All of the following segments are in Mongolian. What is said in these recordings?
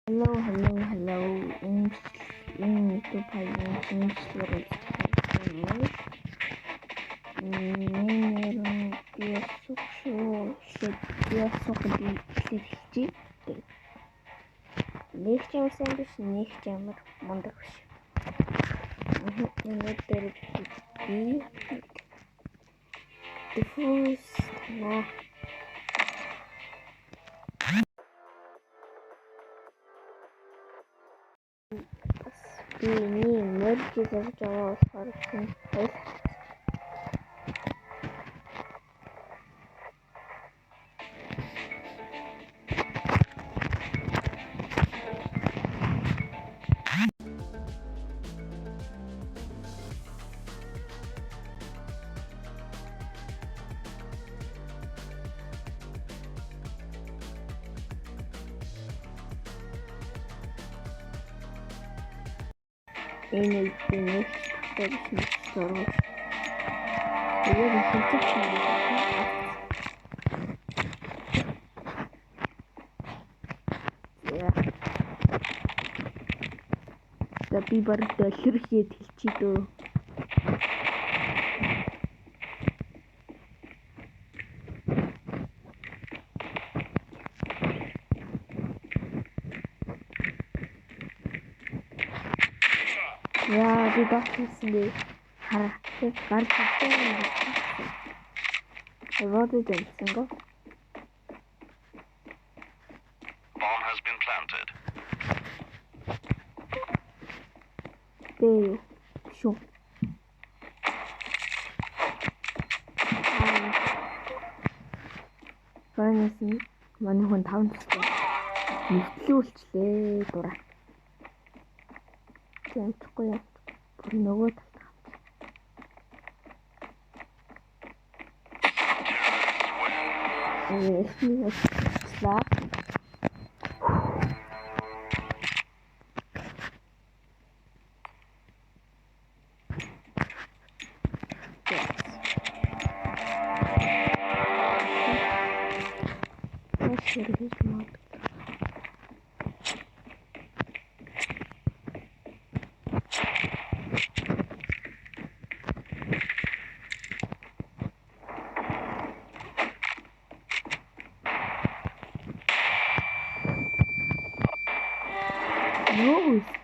Hello. Энэ YouTube хаягийн шинжилгээ үзүүлэх. Нэмэр биосухлэлчий. Нэг ч юм сайн биш, нэг ч ямар мундаг биш. Өнөөдөр би диффуз биний мөржиж явж байгаа болохоор хэл энэ нэг тавьсан зураг. Тэгээд хинтэг би баг дэлгэрхийд хэлчихээ дөө. Яа, би багтсан би харахад гарч ирсэн. What is it? Single? Bomb has been planted. Show. Фэнси манай хүн 5 цэцтэй нэвтлүүлчлээ дураа. Тэмчгүй яа. Бүр нөгөө талд. Слаа.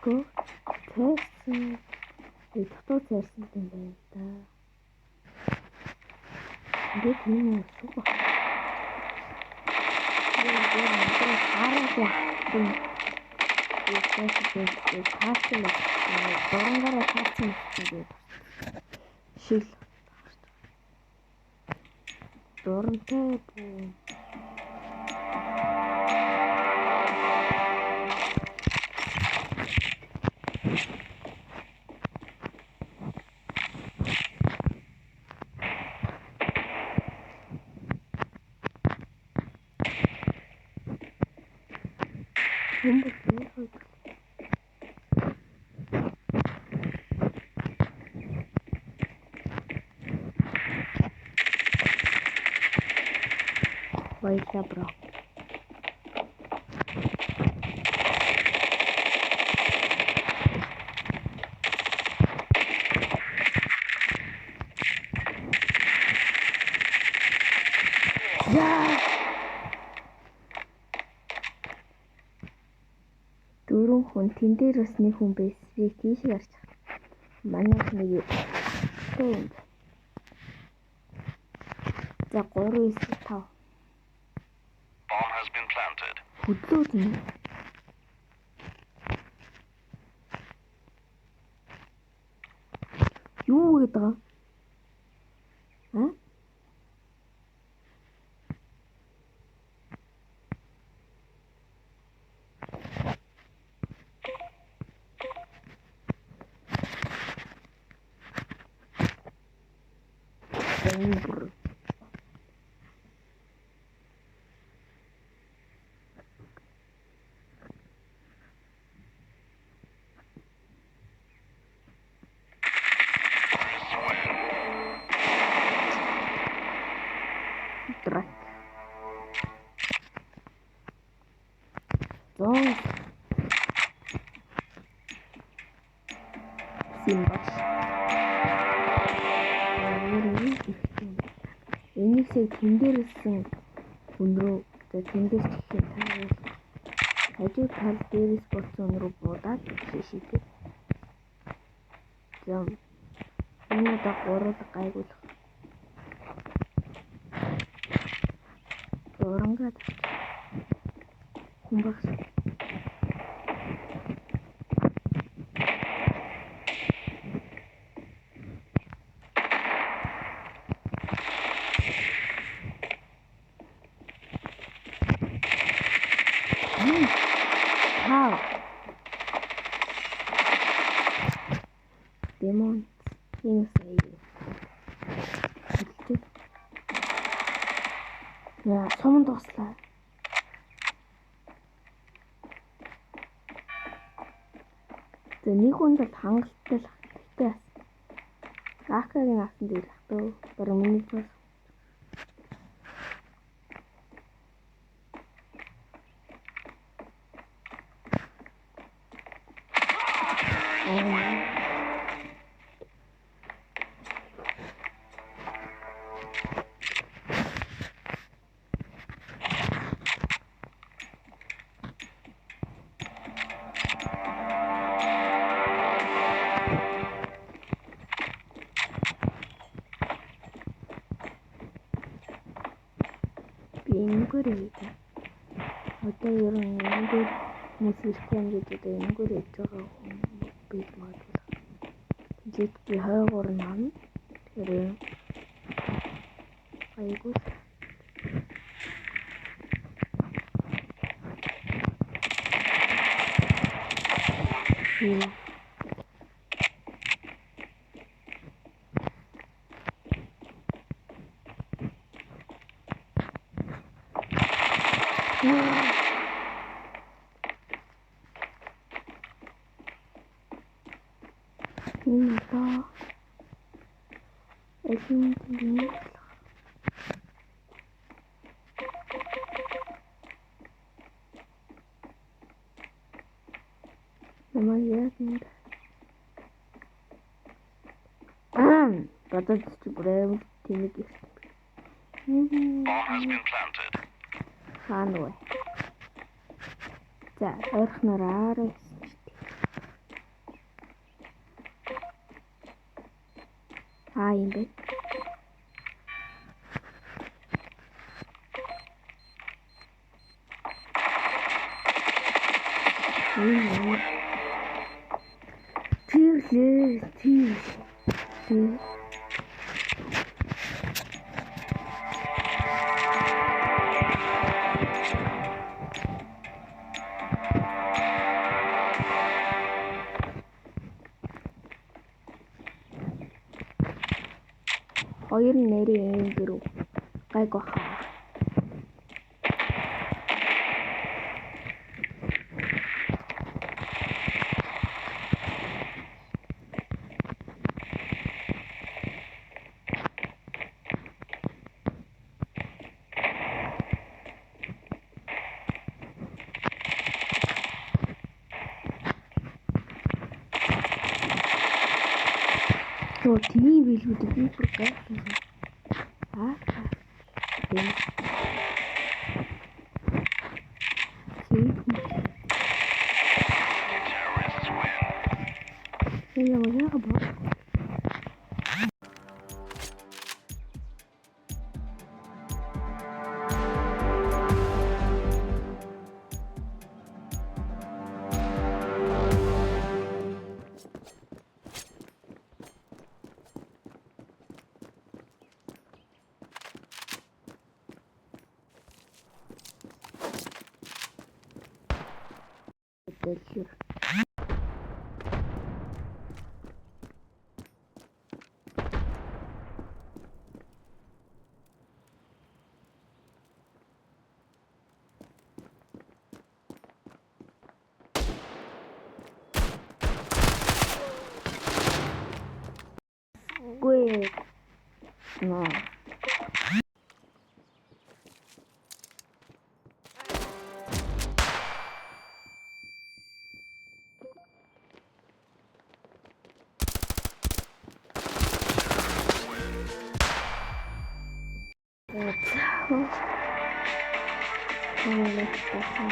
Нөөсгөө тээсэн дотоо цаарсан юм байна да. Бид юу суух. Вайса бро. Дөрөв хүн тэн дээр бас нэг хүн байсан. Би тийш гарч. Манай нэг юм. За 3-5. Bomb has been planted. Хөдлөөд юм. Юу гэдэг вэ? юм баш. Энийг тэн дээрсэн хүн рүү тэн дээр чихээ таарал. Хажуу тал дээрээс болсон хүн рүү буудаад шишийдэг. Зам. Энэ удаа 3 гайгуулах. Орангаад хүн багс. Демон энэ сая. Яа, суманд туслаа. Нэг хүнд л хангалттай л хэрэгтэй. Акагийн асан дээр хатуу баруун миний бас. Энгүүрээ. Одоо ер нь энгүүр хүмүүс ирсэн гэж одоо энгүүр ээж байгаа хүн бий магадгүй. Тэгэд би хойгоор нам. Тэгэхээр айгуу. Энэ одоо элементийн намайг яагаад бодож бүрээ тэмэг ирсэн. Bomb has been planted. Хаана вэ? За, ойрхоноор арай. Юм бэ. Тийм. Хоёр нэрийн гэрүү гайг баха. Оо тийм билүүд би бүр гайхсан. Дэлхийр. Gue. No. Намайг тасан.